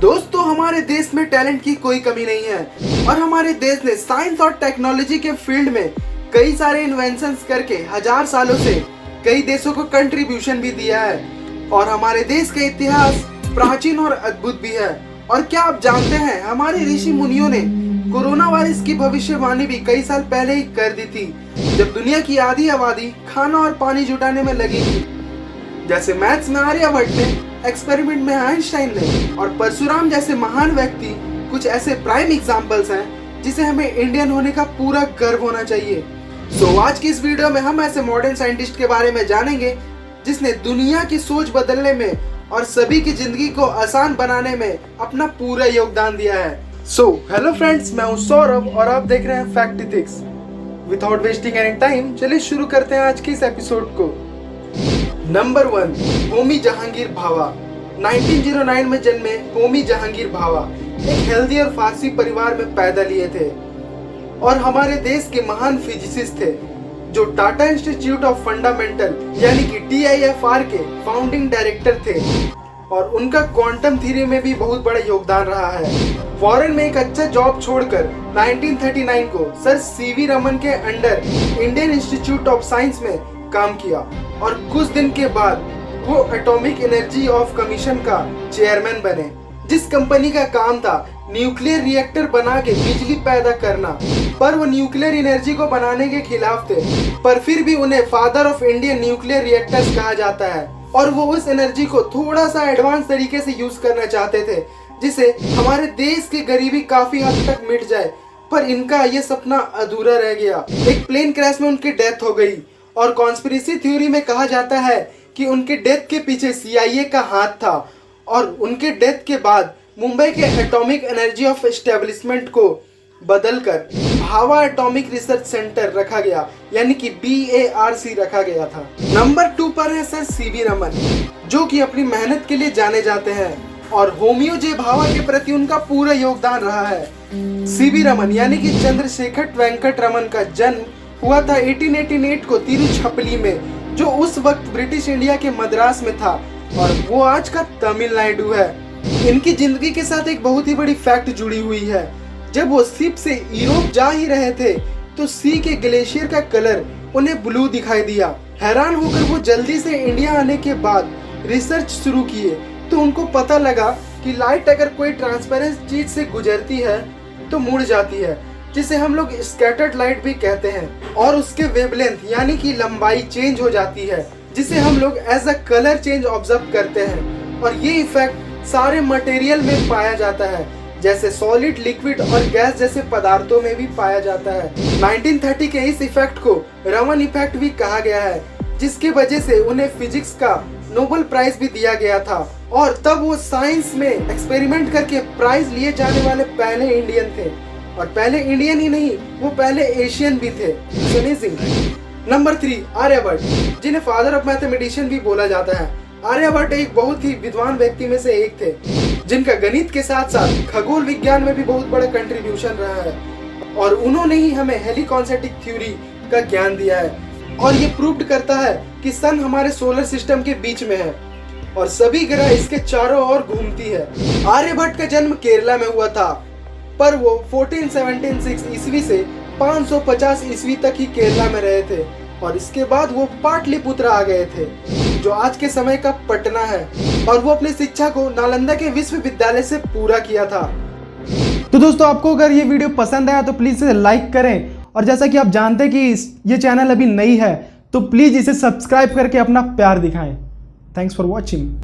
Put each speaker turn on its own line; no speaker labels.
दोस्तों, हमारे देश में टैलेंट की कोई कमी नहीं है और हमारे देश ने साइंस और टेक्नोलॉजी के फील्ड में कई सारे इन्वेंशंस करके हजार सालों से कई देशों को कंट्रीब्यूशन भी दिया है और हमारे देश का इतिहास प्राचीन और अद्भुत भी है। और क्या आप जानते हैं, हमारे ऋषि मुनियों ने कोरोना वायरस की भविष्यवाणी भी कई साल पहले ही कर दी थी, जब दुनिया की आधी आबादी खाना और पानी जुटाने में लगी थी। जैसे मैथ्स में आर्यभट्ट ने, एक्सपेरिमेंट में आइंस्टाइन ने और परशुराम जैसे महान व्यक्ति कुछ ऐसे प्राइम एग्जाम्पल्स हैं जिसे हमें इंडियन होने का पूरा गर्व होना चाहिए। आज की इस वीडियो में हम ऐसे मॉडर्न साइंटिस्ट के बारे में जानेंगे जिसने दुनिया की सोच बदलने में और सभी की जिंदगी को आसान बनाने में अपना पूरा योगदान दिया है। हेलो फ्रेंड्स, मैं हूं सौरभ और आप देख रहे हैं fact ethics. Without wasting any time, चलिए शुरू करते हैं आज की इस एपिसोड को। नंबर 1, होमी जहांगीर भाभा। 1909 में जन्मे होमी जहांगीर भाभा एक हेल्दी और फारसी परिवार में पैदा लिए थे और हमारे देश के महान फिजिसिस्ट थे जो टाटा इंस्टीट्यूट ऑफ फंडामेंटल यानी कि TIFR के फाउंडिंग डायरेक्टर थे और उनका क्वांटम थ्योरी में भी बहुत बड़ा योगदान रहा है। फॉरेन में एक अच्छा जॉब छोड़कर 1939 को सर CV रमन के under Indian institute of science में काम किया और कुछ दिन के बाद वो एटॉमिक एनर्जी ऑफ कमीशन का चेयरमैन बने, जिस कंपनी का काम था न्यूक्लियर रिएक्टर बना के बिजली पैदा करना। पर वो न्यूक्लियर एनर्जी को बनाने के खिलाफ थे, पर फिर भी उन्हें father of Indian nuclear reactors कहा जाता है और वो उस एनर्जी को थोड़ा सा एडवांस तरीके से यूज करना चाहते थे जिसे हमारे देश की गरीबी काफी हद तक मिट जाए। पर इनका ये सपना अधूरा रह गया। एक प्लेन क्रैश में उनकी डेथ हो गई और कॉन्स्पिरेसी थ्योरी में कहा जाता है कि उनके डेथ के पीछे CIA का हाथ था और उनके डेथ के बाद मुंबई के एटॉमिक एनर्जी ऑफ एस्टेब्लिशमेंट को बदलकर भाभा एटॉमिक रिसर्च सेंटर रखा गया, यानी कि BARC रखा गया था। नंबर 2 पर है सर CV रमन, जो कि अपनी मेहनत के लिए जाने जाते हैं और होमियो जे भाभा के प्रति उनका पूरा योगदान रहा है। CV रमन यानी कि चंद्रशेखर वेंकट रमन का जन्म हुआ था 1888 को तिरुचिरापल्ली में, जो उस वक्त ब्रिटिश इंडिया के मद्रास में था और वो आज का तमिलनाडु है। इनकी जिंदगी के साथ एक बहुत ही बड़ी फैक्ट जुड़ी हुई है। जब वो शिप से यूरोप जा ही रहे थे तो सी के ग्लेशियर का कलर उन्हें ब्लू दिखाई दिया। हैरान होकर वो जल्दी से इंडिया आने के बाद रिसर्च शुरू किए तो उनको पता लगा कि लाइट अगर कोई ट्रांसपेरेंट चीज से गुजरती है तो मुड़ जाती है, जिसे हम लोग स्कैटर्ड लाइट भी कहते हैं, और उसके वेवलेंथ यानी कि लंबाई चेंज हो जाती है, जिसे हम लोग as a colour change observe करते हैं। और ये इफेक्ट सारे मटेरियल में पाया जाता है, जैसे सॉलिड, लिक्विड और गैस जैसे पदार्थों में भी पाया जाता है। 1930 के इस इफेक्ट को रमन इफेक्ट भी कहा गया है, जिसकी वजह से उन्हें फिजिक्स का नोबेल प्राइज भी दिया गया था और तब वो साइंस में एक्सपेरिमेंट करके प्राइज लिए जाने वाले पहले इंडियन थे। और पहले इंडियन ही नहीं, वो पहले एशियन भी थे। नंबर 3, आर्यभट्ट, जिन्हें फादर ऑफ मैथमेटिशियन भी बोला जाता है। आर्यभट्ट एक बहुत ही विद्वान व्यक्ति में से एक थे, जिनका गणित के साथ साथ खगोल विज्ञान में भी बहुत बड़ा कंट्रीब्यूशन रहा है और उन्होंने ही हमें हेलिकॉन्सेंट्रिक थ्योरी का ज्ञान दिया है और ये प्रूव करता है कि सन हमारे सोलर सिस्टम के बीच में है और सभी ग्रह इसके चारों ओर घूमती है। आर्यभट्ट का जन्म केरला में हुआ था, पर वो 1476 ईस्वी से 550 ईस्वी तक ही केरला में रहे थे और इसके बाद वो पाटलिपुत्र आ गए थे, जो आज के समय का पटना है, और वो अपनी शिक्षा को नालंदा के विश्वविद्यालय से पूरा किया था।
तो दोस्तों, आपको अगर ये वीडियो पसंद आया तो प्लीज़ इसे लाइक करें और जैसा कि आप जानते हैं कि ये चैनल अभी नई है तो प्लीज़ इसे सब्सक्राइब करके अपना प्यार दिखाएं। Thanks for watching.